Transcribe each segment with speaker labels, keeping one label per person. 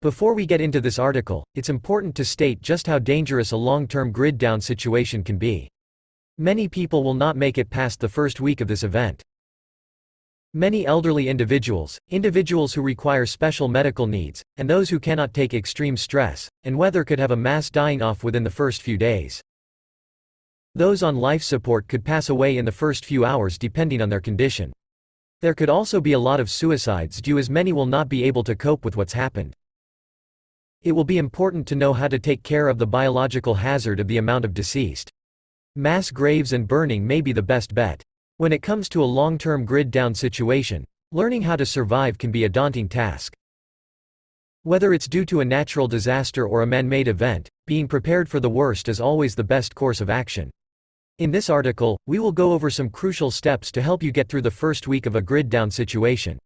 Speaker 1: Before we get into this article, it's important to state just how dangerous a long-term grid down situation can be. Many people will not make it past the first week of this event. Many elderly individuals who require special medical needs, and those who cannot take extreme stress and weather could have a mass dying off within the first few days. Those on life support could pass away in the first few hours depending on their condition. There could also be a lot of suicides due as many will not be able to cope with what's happened. It will be important to know how to take care of the biological hazard of the amount of deceased. Mass graves and burning may be the best bet. When it comes to a long-term grid down situation, learning how to survive can be a daunting task. Whether it's due to a natural disaster or a man-made event, being prepared for the worst is always the best course of action. In this article, we will go over some crucial steps to help you get through the first week of a grid down situation.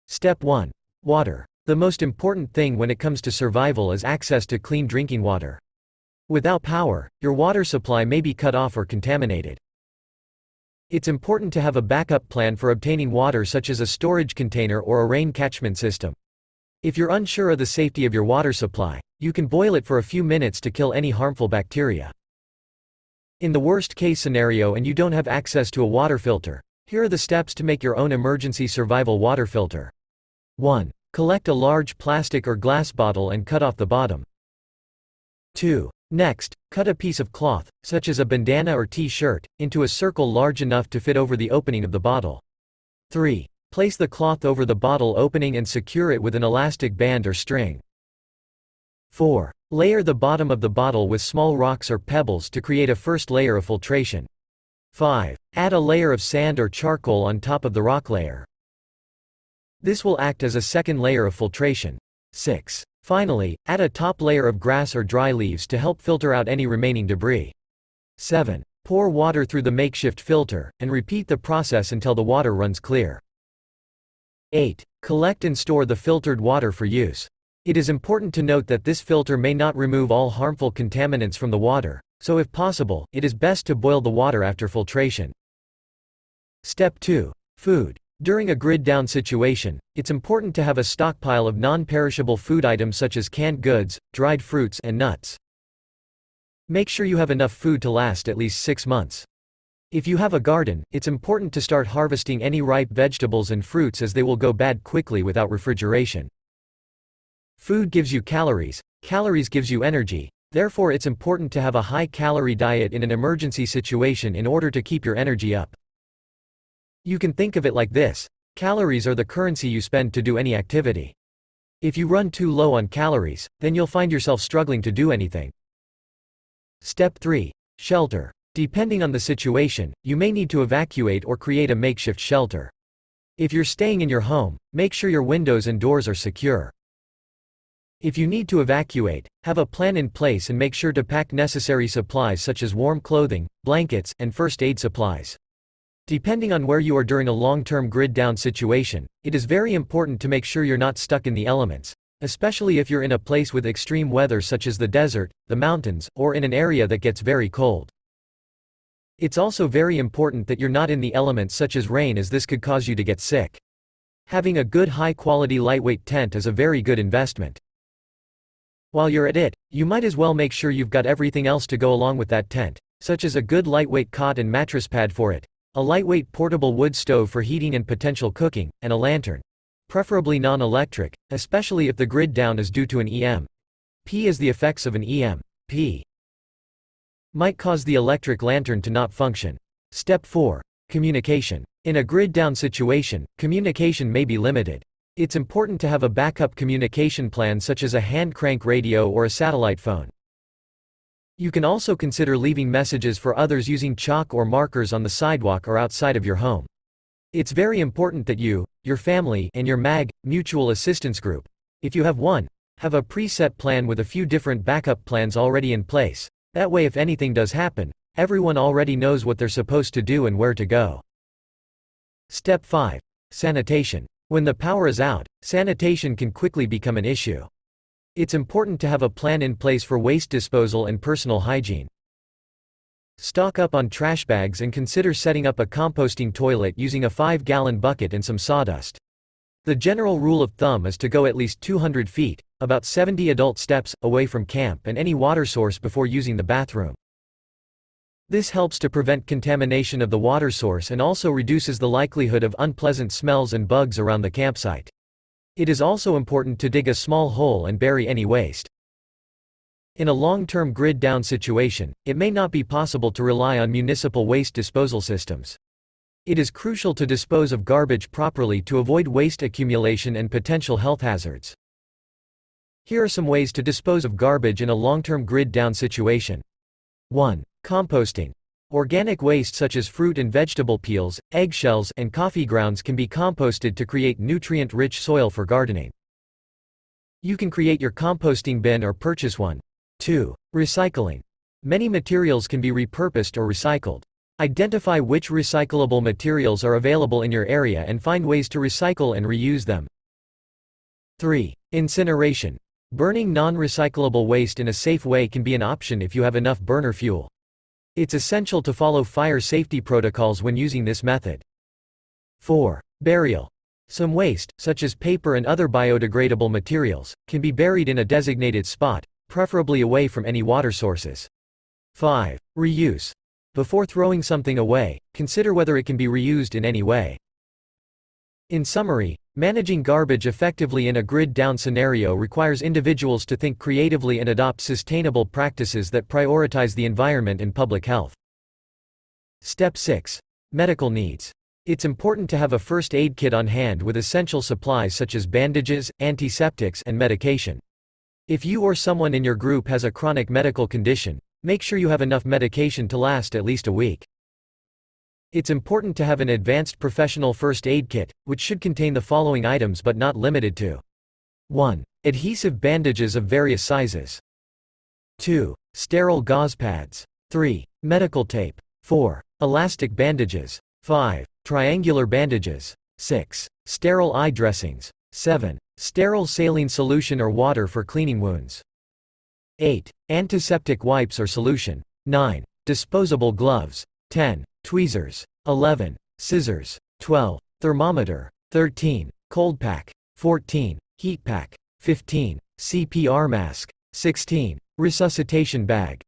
Speaker 1: Step 1. Water. The most important thing when it comes to survival is access to clean drinking water. Without power, your water supply may be cut off or contaminated. It's important to have a backup plan for obtaining water, such as a storage container or a rain catchment system. If you're unsure of the safety of your water supply, you can boil it for a few minutes to kill any harmful bacteria. In the worst case scenario and you don't have access to a water filter, here are the steps to make your own emergency survival water filter. 1. Collect a large plastic or glass bottle and cut off the bottom. 2. Next, cut a piece of cloth, such as a bandana or t-shirt, into a circle large enough to fit over the opening of the bottle. 3. Place the cloth over the bottle opening and secure it with an elastic band or string. 4. Layer the bottom of the bottle with small rocks or pebbles to create a first layer of filtration. 5. Add a layer of sand or charcoal on top of the rock layer. This will act as a second layer of filtration. 6. Finally, add a top layer of grass or dry leaves to help filter out any remaining debris. 7. Pour water through the makeshift filter, and repeat the process until the water runs clear. 8. Collect and store the filtered water for use. It is important to note that this filter may not remove all harmful contaminants from the water, so if possible, it is best to boil the water after filtration. Step 2. Food. During a grid down situation, it's important to have a stockpile of non-perishable food items such as canned goods, dried fruits, and nuts. Make sure you have enough food to last at least 6 months. If you have a garden, it's important to start harvesting any ripe vegetables and fruits as they will go bad quickly without refrigeration. Food gives you calories, calories gives you energy, therefore it's important to have a high-calorie diet in an emergency situation in order to keep your energy up. You can think of it like this: calories are the currency you spend to do any activity. If you run too low on calories, then you'll find yourself struggling to do anything. Step 3. Shelter. Depending on the situation, you may need to evacuate or create a makeshift shelter. If you're staying in your home, make sure your windows and doors are secure. If you need to evacuate, have a plan in place and make sure to pack necessary supplies such as warm clothing, blankets, and first aid supplies. Depending on where you are during a long-term grid down situation, it is very important to make sure you're not stuck in the elements, especially if you're in a place with extreme weather such as the desert, the mountains, or in an area that gets very cold. It's also very important that you're not in the elements such as rain, as this could cause you to get sick. Having a good high-quality lightweight tent is a very good investment. While you're at it, you might as well make sure you've got everything else to go along with that tent, such as a good lightweight cot and mattress pad for it, a lightweight portable wood stove for heating and potential cooking, and a lantern. Preferably non-electric, especially if the grid down is due to an EMP, as the effects of an EMP might cause the electric lantern to not function. Step 4. Communication. In a grid down situation, communication may be limited. It's important to have a backup communication plan such as a hand crank radio or a satellite phone. You can also consider leaving messages for others using chalk or markers on the sidewalk or outside of your home. It's very important that you, your family, and your mutual assistance group, if you have one, have a preset plan with a few different backup plans already in place. That way, if anything does happen, everyone already knows what they're supposed to do and where to go. Step 5. Sanitation. When the power is out, sanitation can quickly become an issue. It's important to have a plan in place for waste disposal and personal hygiene. Stock up on trash bags and consider setting up a composting toilet using a 5-gallon bucket and some sawdust. The general rule of thumb is to go at least 200 feet, about 70 adult steps, away from camp and any water source before using the bathroom. This helps to prevent contamination of the water source and also reduces the likelihood of unpleasant smells and bugs around the campsite. It is also important to dig a small hole and bury any waste. In a long-term grid-down situation, it may not be possible to rely on municipal waste disposal systems. It is crucial to dispose of garbage properly to avoid waste accumulation and potential health hazards. Here are some ways to dispose of garbage in a long-term grid-down situation. 1. Composting. Organic waste such as fruit and vegetable peels, eggshells, and coffee grounds can be composted to create nutrient-rich soil for gardening. You can create your composting bin or purchase one. 2. Recycling. Many materials can be repurposed or recycled. Identify which recyclable materials are available in your area and find ways to recycle and reuse them. 3. Incineration. Burning non-recyclable waste in a safe way can be an option if you have enough burner fuel. It's essential to follow fire safety protocols when using this method. 4. Burial. Some waste, such as paper and other biodegradable materials, can be buried in a designated spot, preferably away from any water sources. 5. Reuse. Before throwing something away, consider whether it can be reused in any way. In summary, managing garbage effectively in a grid-down scenario requires individuals to think creatively and adopt sustainable practices that prioritize the environment and public health. Step 6. Medical needs. It's important to have a first aid kit on hand with essential supplies such as bandages, antiseptics, and medication. If you or someone in your group has a chronic medical condition, make sure you have enough medication to last at least a week. It's important to have an advanced professional first aid kit, which should contain the following items but not limited to. 1. Adhesive bandages of various sizes. 2. Sterile gauze pads. 3. Medical tape. 4. Elastic bandages. 5. Triangular bandages. 6. Sterile eye dressings. 7. Sterile saline solution or water for cleaning wounds. 8. Antiseptic wipes or solution. 9. Disposable gloves. 10. Tweezers. 11. Scissors. 12. Thermometer. 13. Cold pack. 14. Heat pack. 15. CPR mask. 16. Resuscitation bag.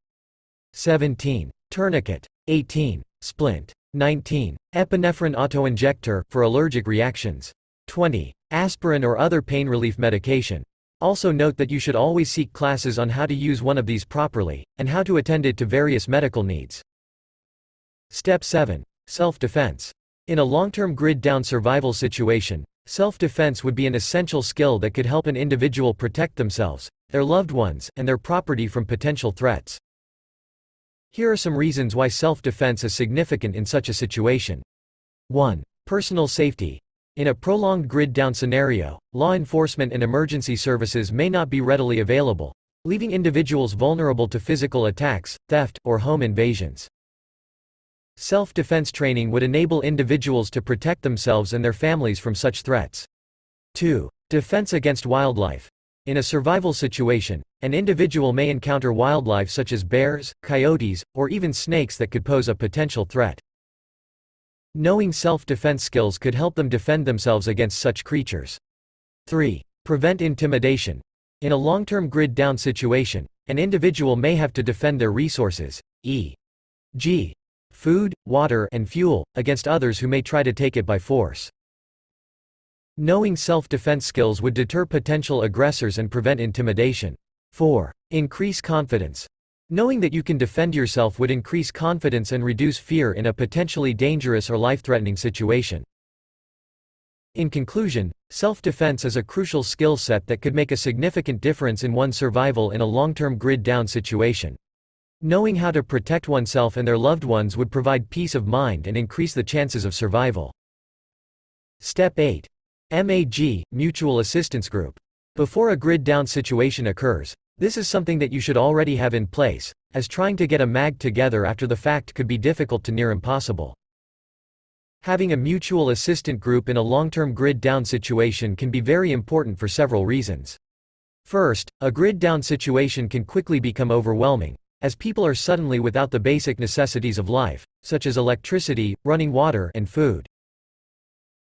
Speaker 1: 17. Tourniquet. 18. Splint. 19. Epinephrine autoinjector for allergic reactions. 20. Aspirin or other pain relief medication. Also note that you should always seek classes on how to use one of these properly, and how to attend it to various medical needs. Step 7. Self-defense. In a long-term grid-down survival situation, self-defense would be an essential skill that could help an individual protect themselves, their loved ones, and their property from potential threats. Here are some reasons why self-defense is significant in such a situation. 1. Personal safety. In a prolonged grid-down scenario, law enforcement and emergency services may not be readily available, leaving individuals vulnerable to physical attacks, theft, or home invasions. Self-defense training would enable individuals to protect themselves and their families from such threats. 2. Defense against wildlife. In a survival situation, an individual may encounter wildlife such as bears, coyotes, or even snakes that could pose a potential threat. Knowing self-defense skills could help them defend themselves against such creatures. 3. Prevent intimidation. In a long-term grid-down situation, an individual may have to defend their resources, e.g., food, water, and fuel, against others who may try to take it by force. Knowing self-defense skills would deter potential aggressors and prevent intimidation. 4. Increase confidence. Knowing that you can defend yourself would increase confidence and reduce fear in a potentially dangerous or life-threatening situation. In conclusion, self-defense is a crucial skill set that could make a significant difference in one's survival in a long-term grid-down situation. Knowing how to protect oneself and their loved ones would provide peace of mind and increase the chances of survival. Step 8. MAG, Mutual Assistance Group. Before a grid-down situation occurs, this is something that you should already have in place, as trying to get a MAG together after the fact could be difficult to near impossible. Having a mutual assistant group in a long-term grid-down situation can be very important for several reasons. First, a grid-down situation can quickly become overwhelming, as people are suddenly without the basic necessities of life, such as electricity, running water, and food.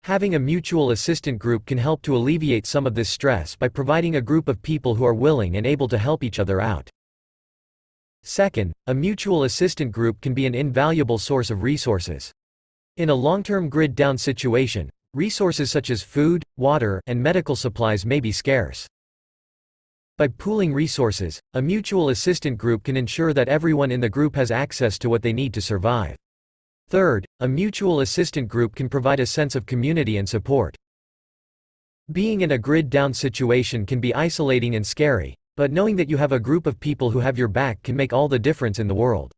Speaker 1: Having a mutual assistant group can help to alleviate some of this stress by providing a group of people who are willing and able to help each other out. Second, a mutual assistant group can be an invaluable source of resources. In a long-term grid-down situation, resources such as food, water, and medical supplies may be scarce. By pooling resources, a mutual assistant group can ensure that everyone in the group has access to what they need to survive. Third, a mutual assistant group can provide a sense of community and support. Being in a grid-down situation can be isolating and scary, but knowing that you have a group of people who have your back can make all the difference in the world.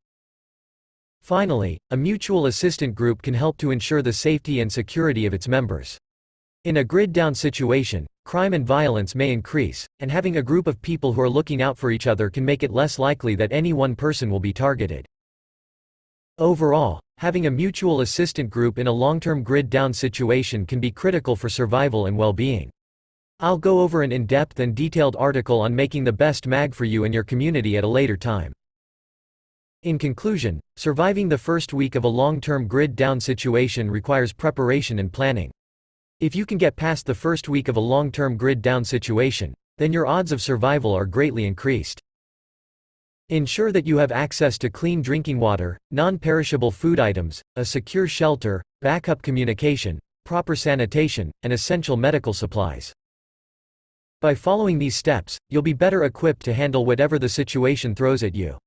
Speaker 1: Finally, a mutual assistant group can help to ensure the safety and security of its members. In a grid-down situation, crime and violence may increase, and having a group of people who are looking out for each other can make it less likely that any one person will be targeted. Overall, having a mutual assistant group in a long-term grid-down situation can be critical for survival and well-being. I'll go over an in-depth and detailed article on making the best MAG for you and your community at a later time. In conclusion, surviving the first week of a long-term grid-down situation requires preparation and planning. If you can get past the first week of a long-term grid-down situation, then your odds of survival are greatly increased. Ensure that you have access to clean drinking water, non-perishable food items, a secure shelter, backup communication, proper sanitation, and essential medical supplies. By following these steps, you'll be better equipped to handle whatever the situation throws at you.